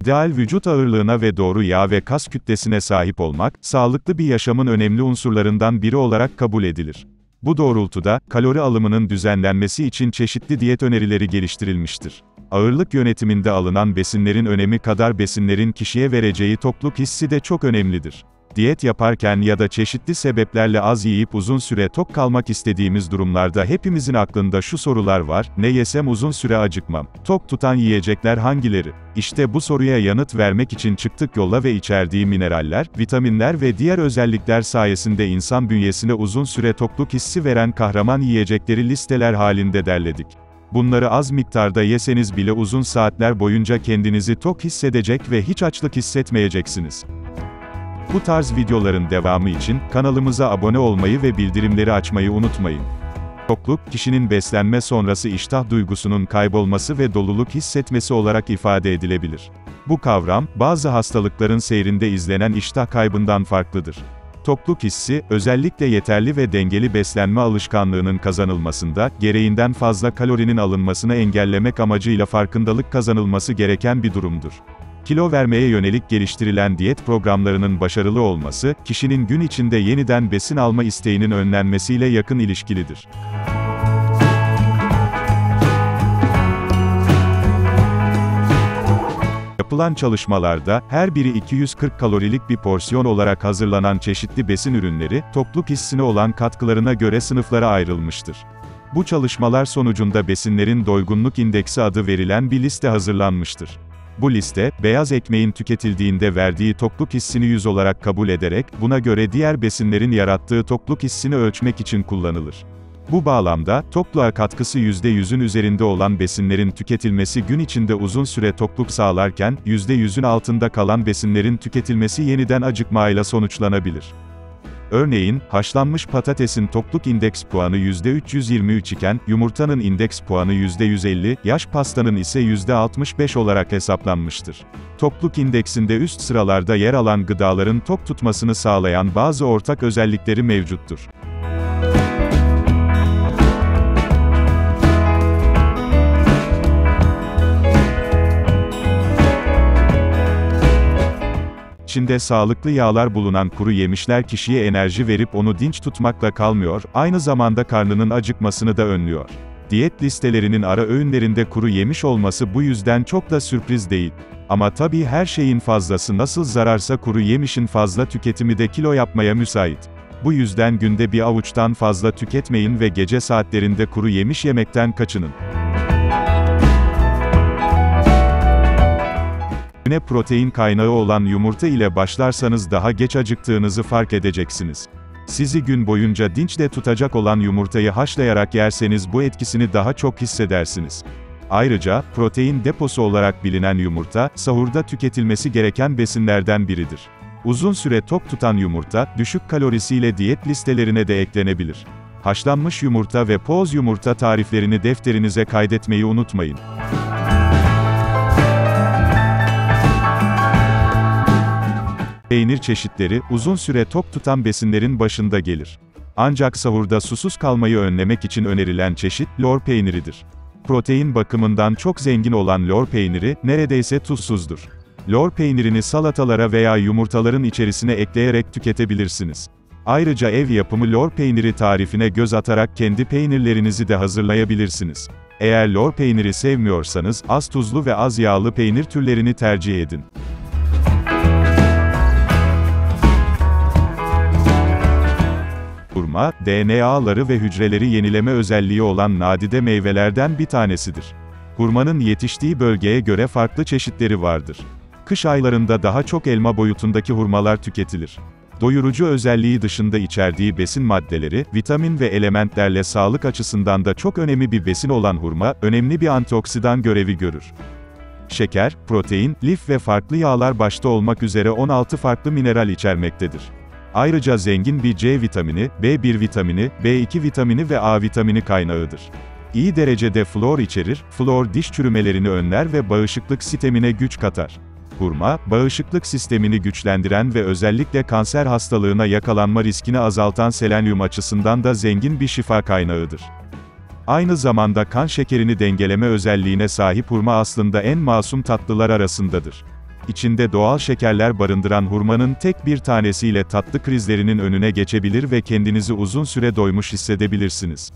İdeal vücut ağırlığına ve doğru yağ ve kas kütlesine sahip olmak, sağlıklı bir yaşamın önemli unsurlarından biri olarak kabul edilir. Bu doğrultuda, kalori alımının düzenlenmesi için çeşitli diyet önerileri geliştirilmiştir. Ağırlık yönetiminde alınan besinlerin önemi kadar besinlerin kişiye vereceği tokluk hissi de çok önemlidir. Diyet yaparken ya da çeşitli sebeplerle az yiyip uzun süre tok kalmak istediğimiz durumlarda hepimizin aklında şu sorular var: ne yesem uzun süre acıkmam? Tok tutan yiyecekler hangileri? İşte bu soruya yanıt vermek için çıktık yola ve içerdiği mineraller, vitaminler ve diğer özellikler sayesinde insan bünyesine uzun süre tokluk hissi veren kahraman yiyecekleri listeler halinde derledik. Bunları az miktarda yeseniz bile uzun saatler boyunca kendinizi tok hissedecek ve hiç açlık hissetmeyeceksiniz. Bu tarz videoların devamı için kanalımıza abone olmayı ve bildirimleri açmayı unutmayın. Tokluk, kişinin beslenme sonrası iştah duygusunun kaybolması ve doluluk hissetmesi olarak ifade edilebilir. Bu kavram, bazı hastalıkların seyrinde izlenen iştah kaybından farklıdır. Tokluk hissi, özellikle yeterli ve dengeli beslenme alışkanlığının kazanılmasında, gereğinden fazla kalorinin alınmasını engellemek amacıyla farkındalık kazanılması gereken bir durumdur. Kilo vermeye yönelik geliştirilen diyet programlarının başarılı olması, kişinin gün içinde yeniden besin alma isteğinin önlenmesiyle yakın ilişkilidir. Yapılan çalışmalarda, her biri 240 kalorilik bir porsiyon olarak hazırlanan çeşitli besin ürünleri, tokluk hissine olan katkılarına göre sınıflara ayrılmıştır. Bu çalışmalar sonucunda besinlerin doygunluk indeksi adı verilen bir liste hazırlanmıştır. Bu liste, beyaz ekmeğin tüketildiğinde verdiği tokluk hissini 100 olarak kabul ederek, buna göre diğer besinlerin yarattığı tokluk hissini ölçmek için kullanılır. Bu bağlamda, tokluğa katkısı %100'ün üzerinde olan besinlerin tüketilmesi gün içinde uzun süre tokluk sağlarken, %100'ün altında kalan besinlerin tüketilmesi yeniden acıkmayla sonuçlanabilir. Örneğin, haşlanmış patatesin tokluk indeks puanı %323 iken, yumurtanın indeks puanı %150, yaş pastanın ise %65 olarak hesaplanmıştır. Tokluk indeksinde üst sıralarda yer alan gıdaların tok tutmasını sağlayan bazı ortak özellikleri mevcuttur. İçinde sağlıklı yağlar bulunan kuru yemişler kişiye enerji verip onu dinç tutmakla kalmıyor, aynı zamanda karnının acıkmasını da önlüyor. Diyet listelerinin ara öğünlerinde kuru yemiş olması bu yüzden çok da sürpriz değil. Ama tabii her şeyin fazlası nasıl zararsa kuru yemişin fazla tüketimi de kilo yapmaya müsait. Bu yüzden günde bir avuçtan fazla tüketmeyin ve gece saatlerinde kuru yemiş yemekten kaçının. Güne protein kaynağı olan yumurta ile başlarsanız daha geç acıktığınızı fark edeceksiniz. Sizi gün boyunca dinç de tutacak olan yumurtayı haşlayarak yerseniz bu etkisini daha çok hissedersiniz. Ayrıca, protein deposu olarak bilinen yumurta, sahurda tüketilmesi gereken besinlerden biridir. Uzun süre tok tutan yumurta, düşük kalorisiyle diyet listelerine de eklenebilir. Haşlanmış yumurta ve poz yumurta tariflerini defterinize kaydetmeyi unutmayın. Peynir çeşitleri, uzun süre tok tutan besinlerin başında gelir. Ancak sahurda susuz kalmayı önlemek için önerilen çeşit, lor peyniridir. Protein bakımından çok zengin olan lor peyniri, neredeyse tuzsuzdur. Lor peynirini salatalara veya yumurtaların içerisine ekleyerek tüketebilirsiniz. Ayrıca ev yapımı lor peyniri tarifine göz atarak kendi peynirlerinizi de hazırlayabilirsiniz. Eğer lor peyniri sevmiyorsanız, az tuzlu ve az yağlı peynir türlerini tercih edin. Hurma, DNA'ları ve hücreleri yenileme özelliği olan nadide meyvelerden bir tanesidir. Hurmanın yetiştiği bölgeye göre farklı çeşitleri vardır. Kış aylarında daha çok elma boyutundaki hurmalar tüketilir. Doyurucu özelliği dışında içerdiği besin maddeleri, vitamin ve elementlerle sağlık açısından da çok önemli bir besin olan hurma, önemli bir antioksidan görevi görür. Şeker, protein, lif ve farklı yağlar başta olmak üzere 16 farklı mineral içermektedir. Ayrıca zengin bir C vitamini, B1 vitamini, B2 vitamini ve A vitamini kaynağıdır. İyi derecede flor içerir, flor diş çürümelerini önler ve bağışıklık sistemine güç katar. Hurma, bağışıklık sistemini güçlendiren ve özellikle kanser hastalığına yakalanma riskini azaltan selenyum açısından da zengin bir şifa kaynağıdır. Aynı zamanda kan şekerini dengeleme özelliğine sahip hurma aslında en masum tatlılar arasındadır. İçinde doğal şekerler barındıran hurmanın tek bir tanesiyle tatlı krizlerinin önüne geçebilir ve kendinizi uzun süre doymuş hissedebilirsiniz.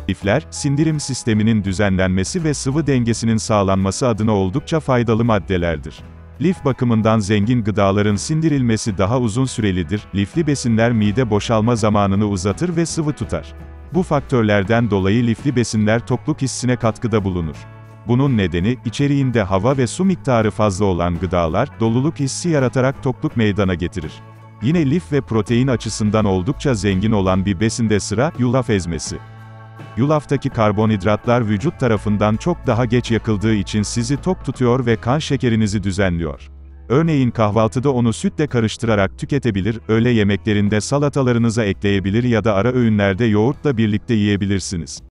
Lifler, sindirim sisteminin düzenlenmesi ve sıvı dengesinin sağlanması adına oldukça faydalı maddelerdir. Lif bakımından zengin gıdaların sindirilmesi daha uzun sürelidir. Lifli besinler mide boşalma zamanını uzatır ve sıvı tutar. Bu faktörlerden dolayı lifli besinler tokluk hissine katkıda bulunur. Bunun nedeni, içeriğinde hava ve su miktarı fazla olan gıdalar, doluluk hissi yaratarak tokluk meydana getirir. Yine lif ve protein açısından oldukça zengin olan bir besinde sıra, yulaf ezmesi. Yulaftaki karbonhidratlar vücut tarafından çok daha geç yakıldığı için sizi tok tutuyor ve kan şekerinizi düzenliyor. Örneğin kahvaltıda onu sütle karıştırarak tüketebilir, öğle yemeklerinde salatalarınıza ekleyebilir ya da ara öğünlerde yoğurtla birlikte yiyebilirsiniz.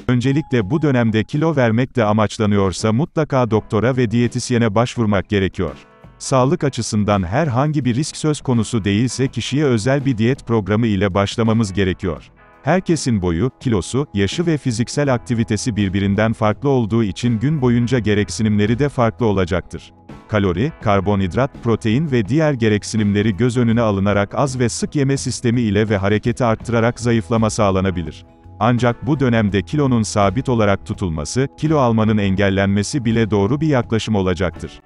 Öncelikle bu dönemde kilo vermek de amaçlanıyorsa mutlaka doktora ve diyetisyene başvurmak gerekiyor. Sağlık açısından herhangi bir risk söz konusu değilse kişiye özel bir diyet programı ile başlamamız gerekiyor. Herkesin boyu, kilosu, yaşı ve fiziksel aktivitesi birbirinden farklı olduğu için gün boyunca gereksinimleri de farklı olacaktır. Kalori, karbonhidrat, protein ve diğer gereksinimleri göz önüne alınarak az ve sık yeme sistemi ile ve hareketi arttırarak zayıflama sağlanabilir. Ancak bu dönemde kilonun sabit olarak tutulması, kilo almanın engellenmesi bile doğru bir yaklaşım olacaktır.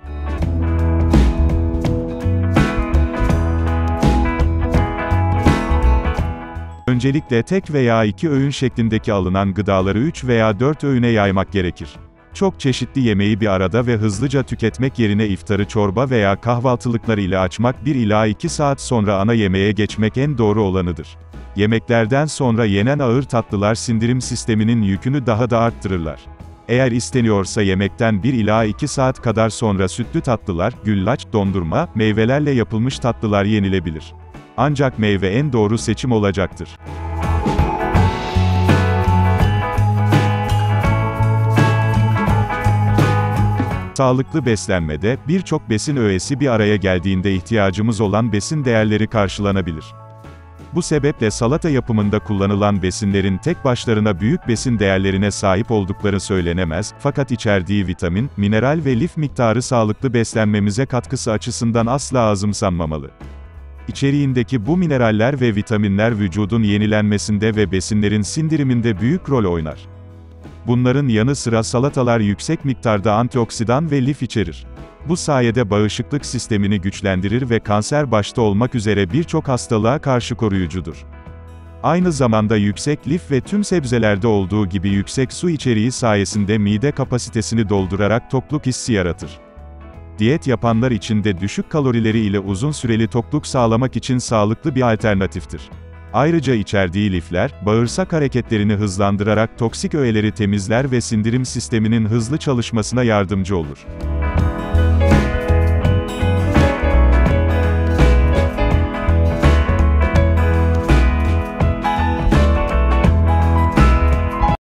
Öncelikle tek veya 2 öğün şeklindeki alınan gıdaları 3 veya 4 öğüne yaymak gerekir. Çok çeşitli yemeği bir arada ve hızlıca tüketmek yerine iftarı çorba veya kahvaltılıklar ile açmak 1 ila 2 saat sonra ana yemeğe geçmek en doğru olanıdır. Yemeklerden sonra yenen ağır tatlılar sindirim sisteminin yükünü daha da arttırırlar. Eğer isteniyorsa yemekten 1 ila 2 saat kadar sonra sütlü tatlılar, güllaç, dondurma, meyvelerle yapılmış tatlılar yenilebilir. Ancak meyve en doğru seçim olacaktır. Sağlıklı beslenmede, birçok besin öğesi bir araya geldiğinde ihtiyacımız olan besin değerleri karşılanabilir. Bu sebeple salata yapımında kullanılan besinlerin tek başlarına büyük besin değerlerine sahip oldukları söylenemez, fakat içerdiği vitamin, mineral ve lif miktarı sağlıklı beslenmemize katkısı açısından asla azımsanmamalı. İçeriğindeki bu mineraller ve vitaminler vücudun yenilenmesinde ve besinlerin sindiriminde büyük rol oynar. Bunların yanı sıra salatalar yüksek miktarda antioksidan ve lif içerir. Bu sayede bağışıklık sistemini güçlendirir ve kanser başta olmak üzere birçok hastalığa karşı koruyucudur. Aynı zamanda yüksek lif ve tüm sebzelerde olduğu gibi yüksek su içeriği sayesinde mide kapasitesini doldurarak tokluk hissi yaratır. Diyet yapanlar için de düşük kalorileri ile uzun süreli tokluk sağlamak için sağlıklı bir alternatiftir. Ayrıca içerdiği lifler, bağırsak hareketlerini hızlandırarak toksik öğeleri temizler ve sindirim sisteminin hızlı çalışmasına yardımcı olur.